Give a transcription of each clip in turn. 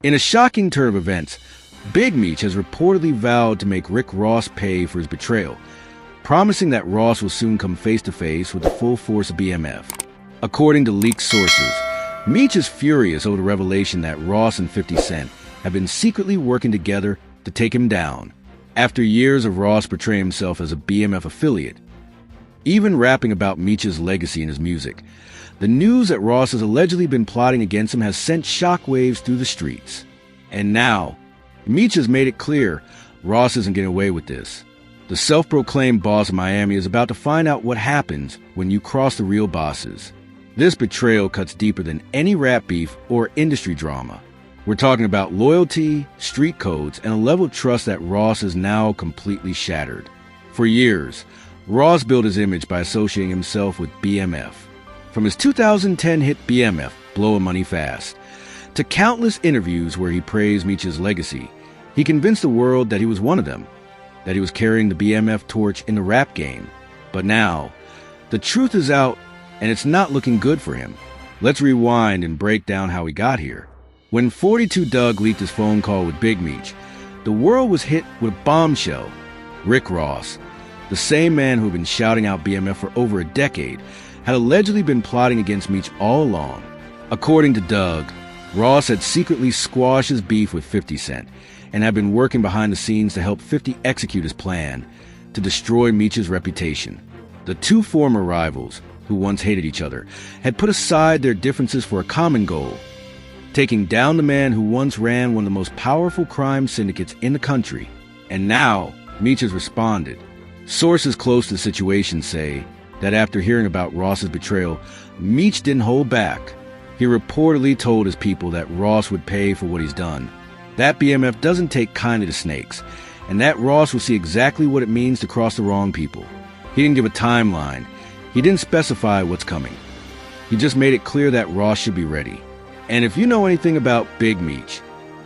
In a shocking turn of events, Big Meech has reportedly vowed to make Rick Ross pay for his betrayal, promising that Ross will soon come face-to-face with the full force of BMF. According to leaked sources, Meech is furious over the revelation that Ross and 50 Cent have been secretly working together to take him down, after years of Ross portraying himself as a BMF affiliate, even rapping about Meech's legacy in his music. The news that Ross has allegedly been plotting against him has sent shockwaves through the streets. And now, Meech has made it clear Ross isn't getting away with this. The self-proclaimed boss of Miami is about to find out what happens when you cross the real bosses. This betrayal cuts deeper than any rap beef or industry drama. We're talking about loyalty, street codes, and a level of trust that Ross is now completely shattered. For years, Ross built his image by associating himself with BMF. From his 2010 hit BMF, Blowin' Money Fast, to countless interviews where he praised Meech's legacy, he convinced the world that he was one of them, that he was carrying the BMF torch in the rap game. But now, the truth is out, and it's not looking good for him. Let's rewind and break down how he got here. When 42 Dugg leaked his phone call with Big Meech, the world was hit with a bombshell. Rick Ross, the same man who had been shouting out BMF for over a decade, had allegedly been plotting against Meech all along. According to Dugg, Ross had secretly squashed his beef with 50 Cent and had been working behind the scenes to help 50 execute his plan to destroy Meech's reputation. The two former rivals, who once hated each other, had put aside their differences for a common goal: taking down the man who once ran one of the most powerful crime syndicates in the country. And now, Meech has responded. Sources close to the situation say that after hearing about Ross's betrayal, Meech didn't hold back. He reportedly told his people that Ross would pay for what he's done, that BMF doesn't take kindly to snakes, and that Ross will see exactly what it means to cross the wrong people. He didn't give a timeline. He didn't specify what's coming. He just made it clear that Ross should be ready. And if you know anything about Big Meech,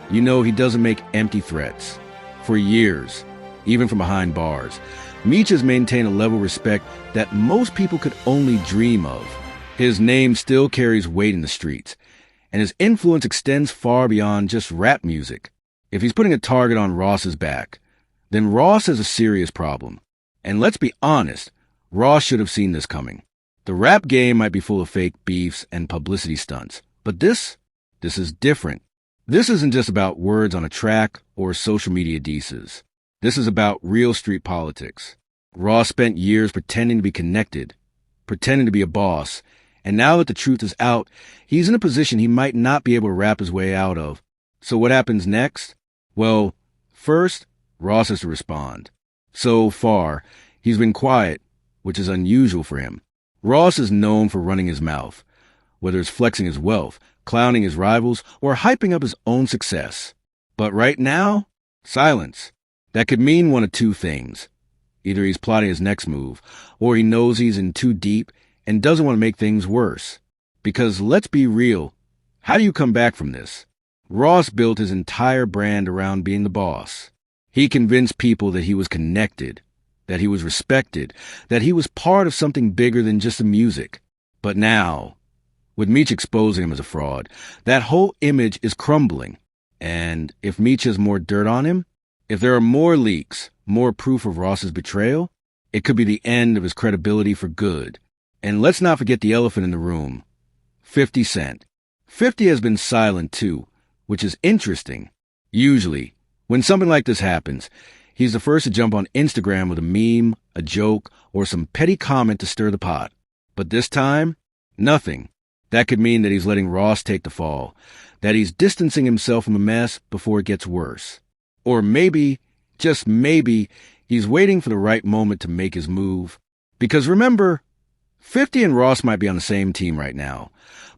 you know he doesn't make empty threats. For years, even from behind bars, Meech has maintained a level of respect that most people could only dream of. His name still carries weight in the streets, and his influence extends far beyond just rap music. If he's putting a target on Ross's back, then Ross has a serious problem. And let's be honest, Ross should have seen this coming. The rap game might be full of fake beefs and publicity stunts, but this is different. This isn't just about words on a track or social media dices. This is about real street politics. Ross spent years pretending to be connected, pretending to be a boss, and now that the truth is out, he's in a position he might not be able to rap his way out of. So what happens next? Well, first, Ross has to respond. So far, he's been quiet, which is unusual for him. Ross is known for running his mouth, whether it's flexing his wealth, clowning his rivals, or hyping up his own success. But right now, silence. That could mean one of two things. Either he's plotting his next move, or he knows he's in too deep and doesn't want to make things worse. Because let's be real, how do you come back from this? Ross built his entire brand around being the boss. He convinced people that he was connected, that he was respected, that he was part of something bigger than just the music. But now, with Meech exposing him as a fraud, that whole image is crumbling. And if Meech has more dirt on him, if there are more leaks, more proof of Ross's betrayal, it could be the end of his credibility for good. And let's not forget the elephant in the room, 50 Cent. 50 has been silent too, which is interesting. Usually, when something like this happens, he's the first to jump on Instagram with a meme, a joke, or some petty comment to stir the pot. But this time, nothing. That could mean that he's letting Ross take the fall, that he's distancing himself from the mess before it gets worse. Or maybe, just maybe, he's waiting for the right moment to make his move. Because remember, 50 and Ross might be on the same team right now,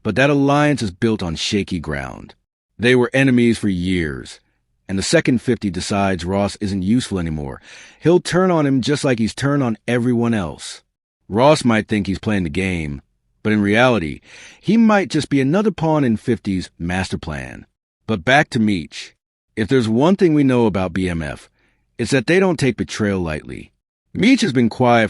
but that alliance is built on shaky ground. They were enemies for years, and the second 50 decides Ross isn't useful anymore, he'll turn on him just like he's turned on everyone else. Ross might think he's playing the game, but in reality, he might just be another pawn in 50's master plan. But back to Meech. If there's one thing we know about BMF, it's that they don't take betrayal lightly. Meech has been quiet for